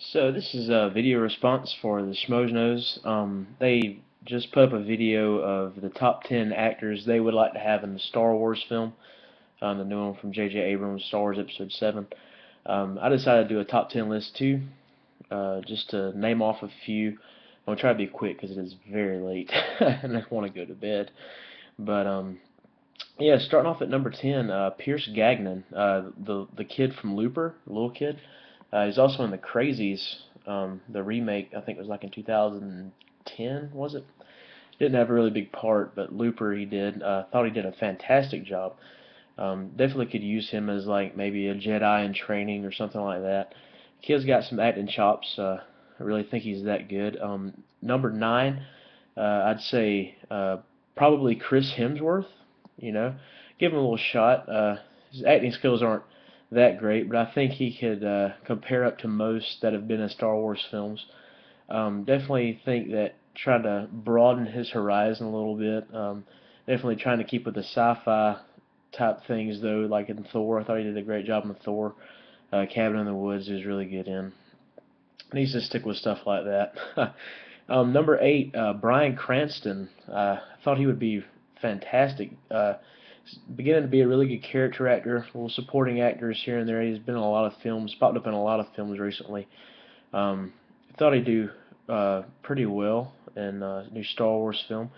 So this is a video response for the SchmoesKnows. They just put up a video of the top 10 actors they would like to have in the Star Wars film, the new one from J.J. Abrams, Star Wars Episode 7. I decided to do a top 10 list too, just to name off a few. I'm going to try to be quick because it is very late and I want to go to bed. But yeah, starting off at number 10, Pierce Gagnon, the kid from Looper, the little kid. He's also in the Crazies, the remake. I think it was like in 2010, was it? Didn't have a really big part, but Looper he did. Thought he did a fantastic job. Definitely could use him as like maybe a Jedi in training or something like that. Kid's got some acting chops. I really think he's that good. Number 9, I'd say probably Chris Hemsworth. You know, give him a little shot. His acting skills aren't that great, but I think he could compare up to most that have been in Star Wars films. Definitely think that trying to broaden his horizon a little bit. Definitely trying to keep with the sci-fi type things though, like in Thor. I thought he did a great job in Thor. Cabin in the Woods is really good in. Needs to stick with stuff like that. Number 8, Bryan Cranston. I thought he would be fantastic. Beginning to be a really good character actor, little supporting actors here and there. He's been in a lot of films, popped up in a lot of films recently. Thought he'd do pretty well in a new Star Wars film.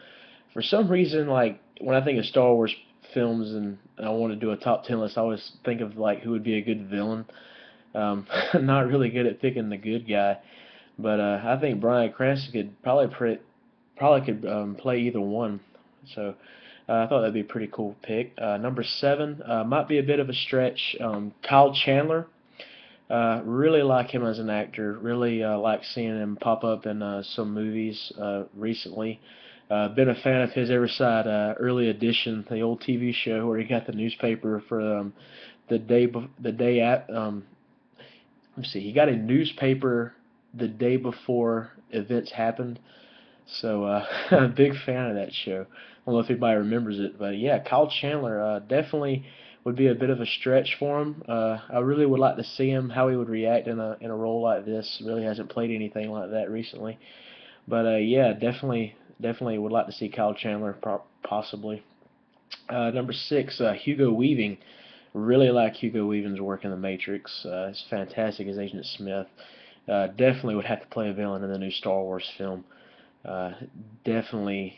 For some reason, like when I think of Star Wars films and I want to do a top 10 list, I always think of like who would be a good villain. Not really good at picking the good guy, but I think Bryan Cranston could probably could play either one. So I thought that'd be a pretty cool pick. Number 7 might be a bit of a stretch. Kyle Chandler. Really like him as an actor. Really like seeing him pop up in some movies recently. Been a fan of his ever since Early Edition, the old TV show where he got the newspaper for the day at let's see, he got a newspaper the day before events happened. So I'm a big fan of that show. I don't know if anybody remembers it, but yeah, Kyle Chandler definitely would be a bit of a stretch for him. I really would like to see him how he would react in a role like this. Really hasn't played anything like that recently, but yeah, definitely would like to see Kyle Chandler possibly. Number 6, Hugo Weaving. Really like Hugo Weaving's work in The Matrix. It's fantastic as Agent Smith. Definitely would have to play a villain in the new Star Wars film. Uh, definitely,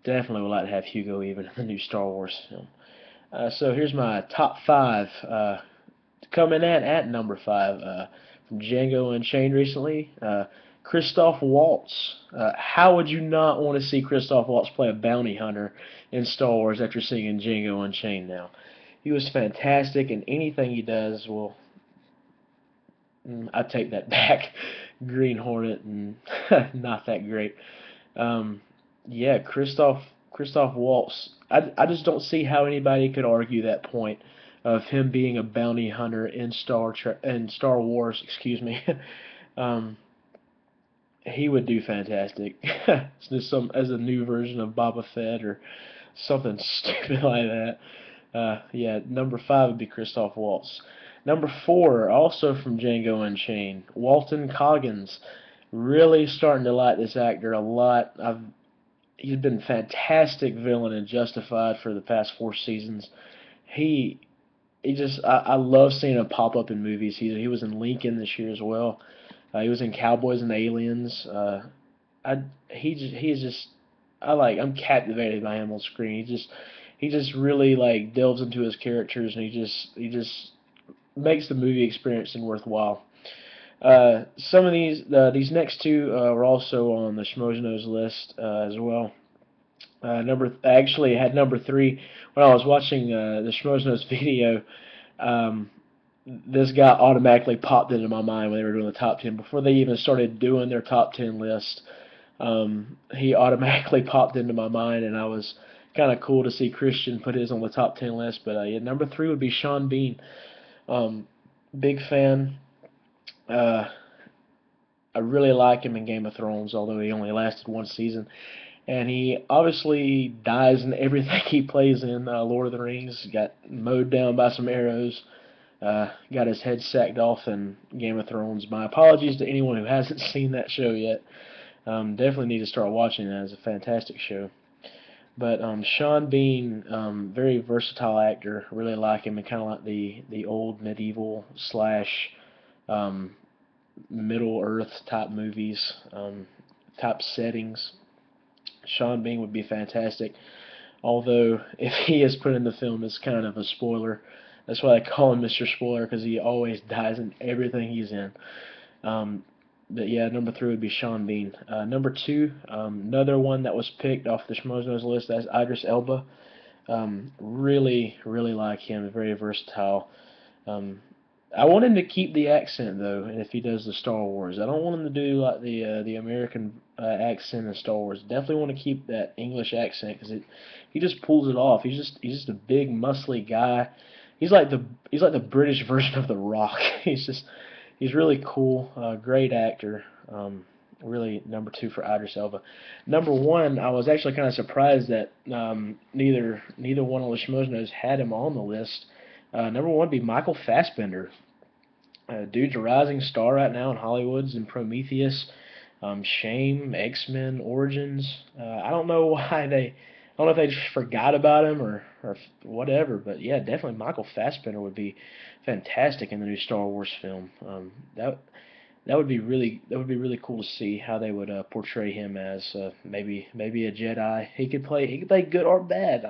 definitely would like to have Hugo Weaving in the new Star Wars film. So here's my top 5. Coming at number 5 from Django Unchained recently. Christoph Waltz. How would you not want to see Christoph Waltz play a bounty hunter in Star Wars after seeing Django Unchained now? He was fantastic, and anything he does, well, I take that back. Green Hornet and not that great. Um, yeah, Christoph Waltz. I just don't see how anybody could argue that point of him being a bounty hunter in Star Wars. Excuse me. um, he would do fantastic. It's just some as a new version of Boba Fett or something stupid like that. Yeah, number 5 would be Christoph Waltz. Number 4, also from Django Unchained, Walton Goggins. Really starting to like this actor a lot. He's been fantastic villain in Justified for the past 4 seasons. He I love seeing him pop up in movies. He was in Lincoln this year as well. He was in Cowboys and Aliens. He's just I'm captivated by him on screen. He just really like delves into his characters and he just makes the movie experience worthwhile. Some of these next two were also on the SchmoesKnows list as well. I actually had number 3 when I was watching the SchmoesKnows video. Um, this guy automatically popped into my mind when they were doing the top 10 before they even started doing their top 10 list. He automatically popped into my mind, and I was kind of cool to see Christian put his on the top 10 list. But yeah, number 3 would be Sean Bean. Um, Big fan. Uh, I really like him in Game of Thrones, although he only lasted 1 season. And he obviously dies in everything he plays in Lord of the Rings. Got mowed down by some arrows. got his head sacked off in Game of Thrones. My apologies to anyone who hasn't seen that show yet. Definitely need to start watching that. It's a fantastic show. But Sean Bean, very versatile actor. Really like him, and kind of like the old medieval slash um, Middle Earth type movies, type settings. Sean Bean would be fantastic. Although if he is put in the film, it's kind of a spoiler. That's why I call him Mr. Spoiler, because he always dies in everything he's in. Um, but yeah, number 3 would be Sean Bean. Number 2, another one that was picked off the SchmoesKnows list, that's Idris Elba. Really, really like him. Very versatile. Um, I want him to keep the accent though, and if he does the Star Wars, I don't want him to do like the American accent in Star Wars. Definitely want to keep that English accent because he just pulls it off. He's just a big muscly guy. He's like the British version of The Rock. He's really cool. Great actor. Really number 2 for Idris Elba. Number 1, I was actually kind of surprised that neither one of the SchmoesKnows had him on the list. Number 1 would be Michael Fassbender. Dude's a rising star right now in Hollywood's in Prometheus, Shame, X-Men, Origins. I don't know why I don't know if they just forgot about him or whatever, but yeah, definitely Michael Fassbender would be fantastic in the new Star Wars film. That would be really cool to see how they would portray him as maybe a Jedi. He could play good or bad.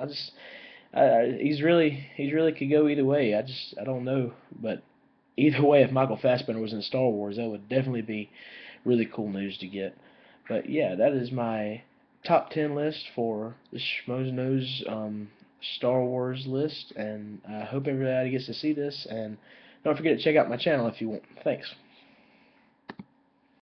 He's really could go either way. I don't know, but either way, if Michael Fassbender was in Star Wars, that would definitely be really cool news to get. But yeah, that is my top 10 list for the SchmoesKnows Star Wars list, and I hope everybody gets to see this. And don't forget to check out my channel if you want. Thanks.